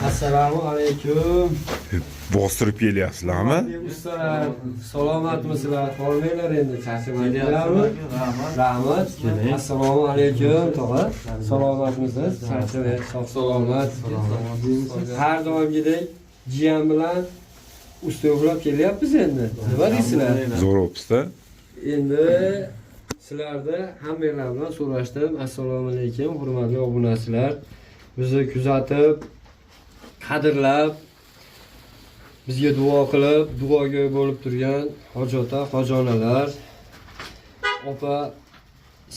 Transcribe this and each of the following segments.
Assalomu alaykum. Bostirib kelyapsizlarmi? Ustalar, salomatmisizlar? Qolmanglar endi, charchamaydilarmi? Rahmat. Assalomu alaykum, tog'a. Salomatmisiz? Charchamay, sog' salomat. Har doimgidek jiyan bilan usta yo'qlab kelyapmiz endi. Nima deysizlar? Zo'r o'psizda. Endi sizlarda hammanglar bilan so'rashdim. Assalomu alaykum, hurmatli obunachilar. Bizni kuzatib, qadrlab, bizga duo qilib, duogo'y bo'lib turgan hojota, hojonalar, opa,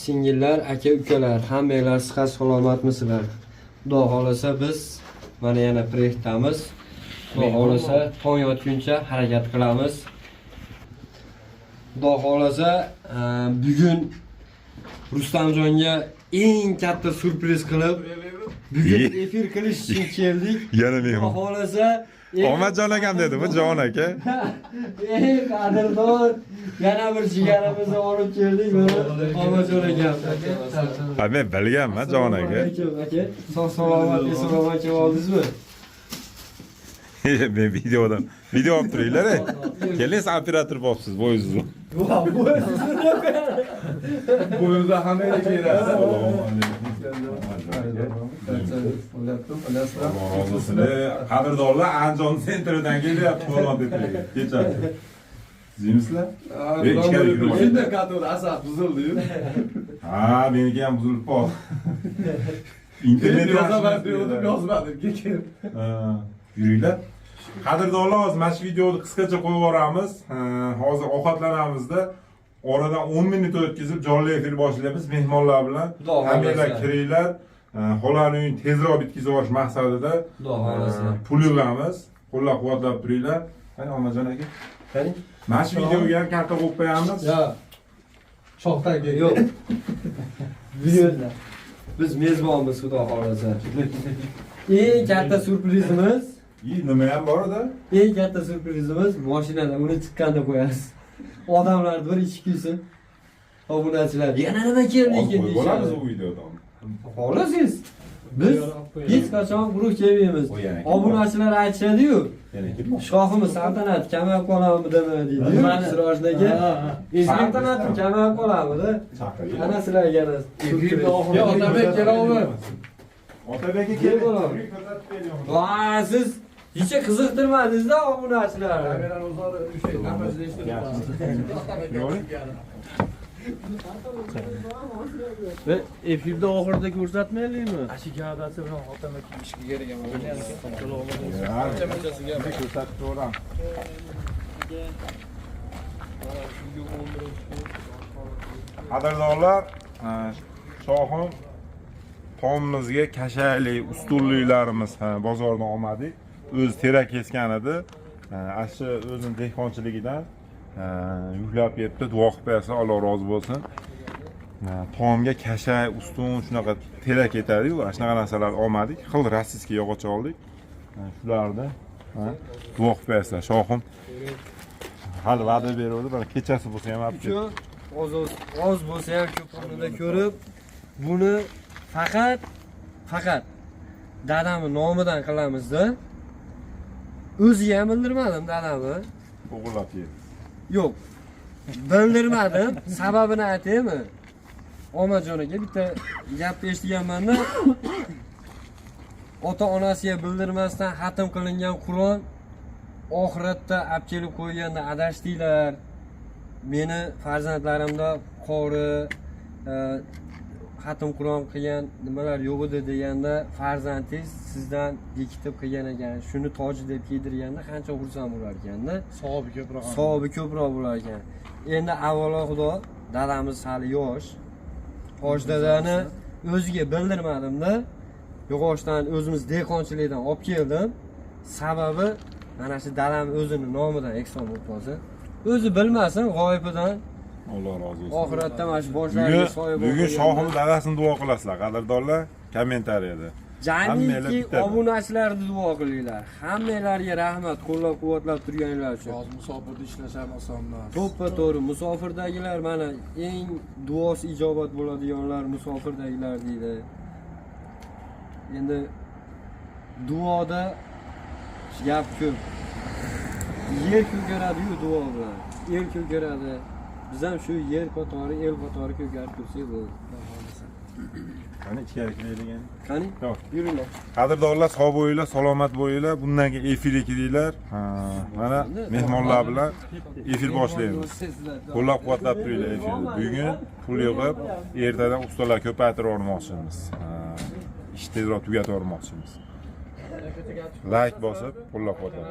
singillar, aka, ukalar, hammanglar sihat salomatmisizlar? Xudo xolasa biz mana yana proyektdamiz. Xudo xolasa tong yotguncha harakat qilamiz. Xudo xolasa bugun Rustamjonga eng katta surpriz qilib, bugun efir qilish uchun keldik. Yana mehmon. Xudo xolasa Omadjon akam dedimi, Jon aka? Ey qadrdon, yana bir jigarimizni olib keldik mana Omadjon akam. Ha, men bilganman, Jon aka. Aka, sog' salomat, eson-omon kelib oldingizmi? Men video olib turinglar. Keling, siz operator bo'libsiz, bo'yingizni. Bo'yinda hammaga kerak. Qadrdonlar Andijon sentridan kelyapti, hurmat etinglar. Kechasi. Sizmisizlar? Endi kator asab buzildi-yu. Ha, meniki ham buzilib qoldi. Internet yozmadim, kekin. Yuringlar. Qadrdonlar, hozir mana shu videoni qisqacha qo'yib yuboramiz. Hozir ovqatlanamizda. Oradan 10 minut o'tkazib jonli efir boshlaymiz mehmonlar bilan. Hammanglar kiringlar. Xo'larni uyini tezroq bitkazib olish maqsadida pul yig'amiz. Qo'llab-quvvatlab turinglar. Qani Omajon aka? Qani? Mana shu videoga ham karta qo'yib qo'yamiz. Yo. Shoxdagi yo'q. Biz mezbonmiz, xudo xolasa. Eng katta surprizimiz, nima ham bor edi? eng katta surprizimiz mashinada uni chiqqanda qo'yasiz. Odamlar bir ichib kuysin. Obunachilar, yana nima keldi ekan deyishadi. Bo'lamiz bu videoda. Xohlasiz. Biz hech qachon guruh kelmaymiz. Obunachilar aytishadi-yu. Shohimiz saltanat kamayib qolamidimi deydi-yu. Sirojdaga saltanatim kamayib qolamidi? Ana sizlarga yana. Yo, Otabek kelavmi? Otabekka kelib Voy, siz hech qiziqtirmadingiz-da obunachilar. Kamerani o'zlari o'sha nafarsida Ve efirde oxirida ko'rsatmaylikmi? Ashikadasi bilan xotinga ishga kerak emas. Qadrdonlar, shohim tomimizga kashaylik, ustunliklarimiz bozordan olmadik. O'zi terak kesgan edi. Ashi o'zining dehqonchiligidan yuklab ketdi. Duo qilib bersa, Alloh rozi bo'lsin. Tomga kashay, ustun shunaqa terak ketadi-yu, shunaqa narsalar olmadik. Xil rossiyskiy yog'och oldik. Shularda duo qilib bersa, shohim hali va'da berdi, mana kechasi bo'lsa ham olib ketdi. Oz bo'lsa ham ko'p o'rnida ko'rib, buni faqat dadamning nomidan qilamiz-da. O'ziga ham bildirmadim dadamni. O'g'irlab yedi. Yo'q. Bildirmadim. Sababini aytaymi? Omajon aka bitta gap eshitganman-da. Ota-onasiga bildirmasdan xatm qilingan Qur'on oxiratda olib kelib qo'yganda adashdinglar. Meni farzandlarimda qori xatm Qur'on qilgan nimalar yo'q edi deganda farzandingiz sizdan bekitib qilgan ekan. Shuni toji deb kiydirganda qancha xursand bo'lar ekanda. Savobi ko'proq bo'lar ekan. Endi avvalo Xudo, dadamiz hali yosh. Hoji dadani o'ziga bildirmadim-da. Yog'ochdan o'zimiz dehqonchilikdan olib keldim. Sababi mana shu dadam o'zining nomidan ekson bo'lib qolsa, o'zi bilmasin g'oyibidan. Alloh rozi bo'lsin. Oxiratda mana shu boshlariga soya bo'lib. Bugun shohim dadasini duo qilasizlar, qadrdonlar. Kommentariyada. Jamiki obunachilarni duo qilinglar. Hammanglarga rahmat, qo'llab-quvvatlab turganinglar uchun. hozir musofirda ishlash ham oson emas. To'ppa-to'g'ri musofirdagilar mana eng duosi ijobat bo'ladiganlar musofirdagilar deydi. Endi duoda gap ko'p. Yer ko'karadi-yu duo bilan. El ko'karadi. Biz ham shu yer qatori, el qatori ko'karib tursak bo'ldi. Qani ichkari kiraylik. Qani? Yo'q. Yuringlar. Qadrdonlar, sog' bo'linglar, salomat bo'linglar. Bundan keyin efirga kiringlar. Mana mehmonlar bilan efir boshlaymiz. Qo'llab-quvvatlab turinglar efirni. Bugun pul yig'ib, ertadan ustalar ko'paytirib olmoqchimiz. Ishni tezroq tugatib olmoqchimiz. Like bosib, qo'llab-quvvatlab.